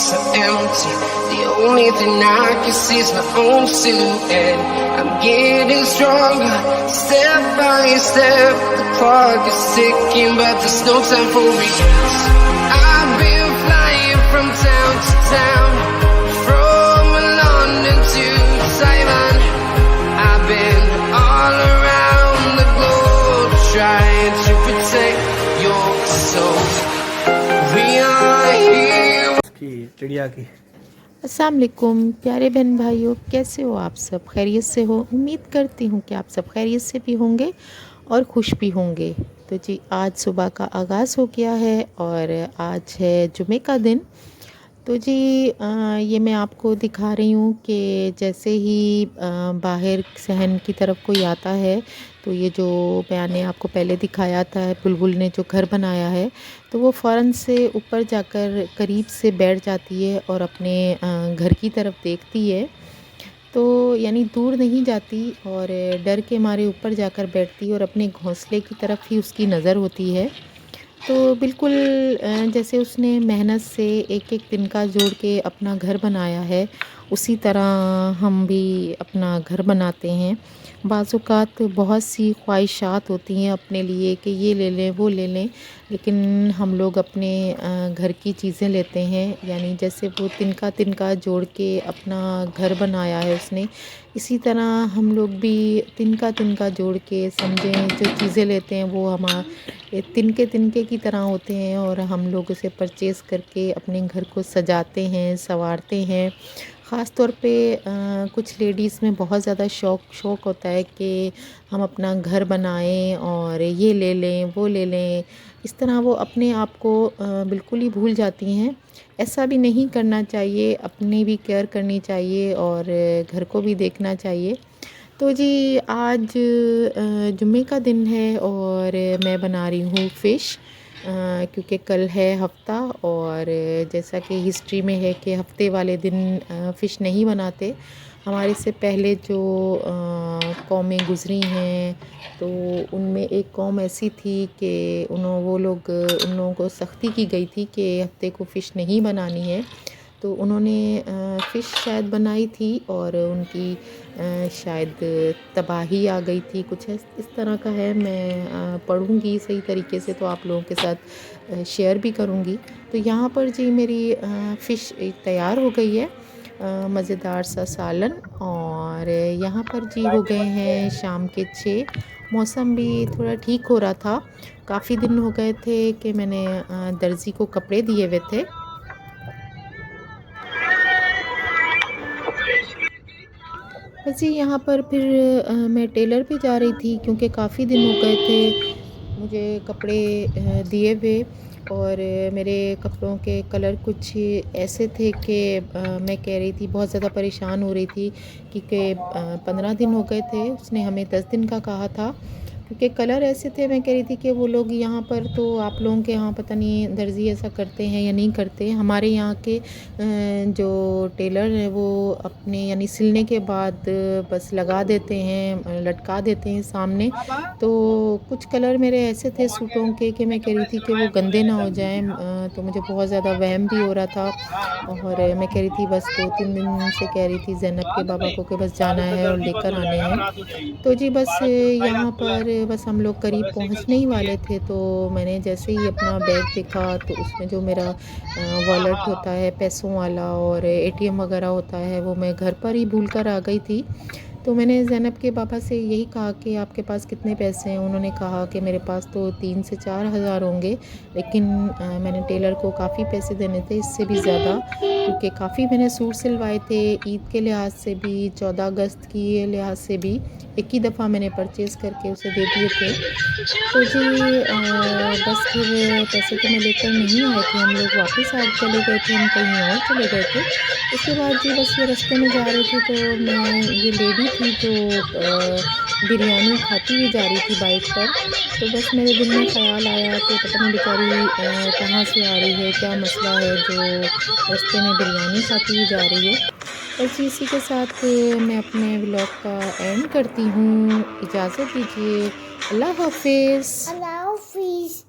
so empty. The only thing I can see is my own silhouette. I'm getting stronger, step by step. The clock is ticking, but there's no time for regrets. I've been flying from town to town, from London to Taiwan. I've been all around the globe trying to protect your soul. We are here. चिड़िया की अस्सलाम वालेकुम प्यारे बहन भाइयों, कैसे हो आप सब? खैरियत से हो? उम्मीद करती हूँ कि आप सब खैरियत से भी होंगे और खुश भी होंगे। तो जी आज सुबह का आगाज़ हो गया है और आज है जुमे का दिन। तो जी ये मैं आपको दिखा रही हूँ कि जैसे ही बाहर सहन की तरफ कोई आता है तो ये जो मैंने आपको पहले दिखाया था बुलबुल ने जो घर बनाया है, तो वो फ़ौरन से ऊपर जाकर करीब से बैठ जाती है और अपने घर की तरफ देखती है। तो यानी दूर नहीं जाती और डर के मारे ऊपर जाकर बैठती है और अपने घोंसले की तरफ ही उसकी नज़र होती है। तो बिल्कुल जैसे उसने मेहनत से एक-एक तिनका जोड़ के अपना घर बनाया है, उसी तरह हम भी अपना घर बनाते हैं। बाज़-औक़ात बहुत सी ख्वाहिशात होती हैं अपने लिए कि ये ले लें, वो ले लें, लेकिन हम लोग अपने घर की चीज़ें लेते हैं। यानी जैसे वो तिनका-तिनका जोड़ के अपना घर बनाया है उसने, इसी तरह हम लोग भी तिनका-तिनका जोड़ के समझें जो चीज़ें लेते हैं वो तिनके-तिनके की तरह होते हैं और हम लोग उसे परचेज़ करके अपने घर को सजाते हैं, संवारते हैं। ख़ास तौर पे कुछ लेडीज़ में बहुत ज़्यादा शौक़ होता है कि हम अपना घर बनाएं और ये ले लें, वो ले लें। इस तरह वो अपने आप को बिल्कुल ही भूल जाती हैं। ऐसा भी नहीं करना चाहिए, अपनी भी केयर करनी चाहिए और घर को भी देखना चाहिए। तो जी आज जुम्मे का दिन है और मैं बना रही हूँ फ़िश, क्योंकि कल है हफ़्ता और जैसा कि हिस्ट्री में है कि हफ़्ते वाले दिन फ़िश नहीं बनाते। हमारे से पहले जो कौमें गुज़री हैं तो उनमें एक कौम ऐसी थी कि उन लोगों को सख्ती की गई थी कि हफ़्ते को फ़िश नहीं बनानी है। तो उन्होंने फ़िश शायद बनाई थी और उनकी शायद तबाही आ गई थी, कुछ इस तरह का है। मैं पढ़ूँगी सही तरीके से तो आप लोगों के साथ शेयर भी करूँगी। तो यहाँ पर जी मेरी फ़िश तैयार हो गई है, मज़ेदार सा सालन। और यहाँ पर जी हो गए हैं शाम के 6। मौसम भी थोड़ा ठीक हो रहा था। काफ़ी दिन हो गए थे कि मैंने दर्जी को कपड़े दिए हुए थे। बस जी यहाँ पर फिर मैं टेलर पे जा रही थी क्योंकि काफ़ी दिन हो गए थे मुझे कपड़े दिए हुए और मेरे कपड़ों के कलर कुछ ऐसे थे कि मैं कह रही थी, बहुत ज़्यादा परेशान हो रही थी क्योंकि 15 दिन हो गए थे, उसने हमें 10 दिन का कहा था। क्योंकि कलर ऐसे थे, मैं कह रही थी कि वो लोग यहाँ पर तो आप लोगों के यहाँ पता नहीं दर्जी ऐसा करते हैं या नहीं करते। हमारे यहाँ के जो टेलर हैं वो अपने यानी सिलने के बाद बस लगा देते हैं, लटका देते हैं सामने। तो कुछ कलर मेरे ऐसे थे सूटों के कि मैं कह रही थी कि वो गंदे ना हो जाएं, तो मुझे बहुत ज़्यादा वहम भी हो रहा था। और मैं कह रही थी बस 2-3 दिन से कह रही थी ज़ैनब के बाबा को कि बस जाना है और लेकर आने हैं। तो जी बस यहाँ पर बस हम लोग करीब पहुँचने ही वाले थे, तो मैंने जैसे ही अपना बैग देखा तो उसमें जो मेरा वॉलेट होता है पैसों वाला और एटीएम वगैरह होता है वो मैं घर पर ही भूल कर आ गई थी। तो मैंने ज़ैनब के पापा से यही कहा कि आपके पास कितने पैसे हैं? उन्होंने कहा कि मेरे पास तो 3 से 4 हज़ार होंगे, लेकिन मैंने टेलर को काफ़ी पैसे देने थे, इससे भी ज़्यादा, क्योंकि काफ़ी मैंने सूट सिलवाए थे ईद के लिहाज से भी, 14 अगस्त की लिहाज से भी। एक ही दफ़ा मैंने परचेज़ करके उसे दे दिए थे। तो जी बस फिर पैसे तो मैं लेकर नहीं आए थे, हम लोग वापस आ चले गए थे, हम कहीं और चले गए थे। उसके बाद जी बस ये रास्ते में जा रहे थे तो मैं ये लेडी थी जो बिरयानी खाती हुई जा रही थी बाइक पर। तो बस मेरे दिल में ख़्याल आया कि पता नहीं बेचारी कहाँ से आ रही है, क्या मसला है जो रास्ते में बिरयानी खाती हुई जा रही है। बस इसी के साथ मैं अपने व्लॉग का एंड करती हूँ। इजाज़त दीजिए। अल्लाह हाफ़िज़। अल्लाह हाफ़िज़।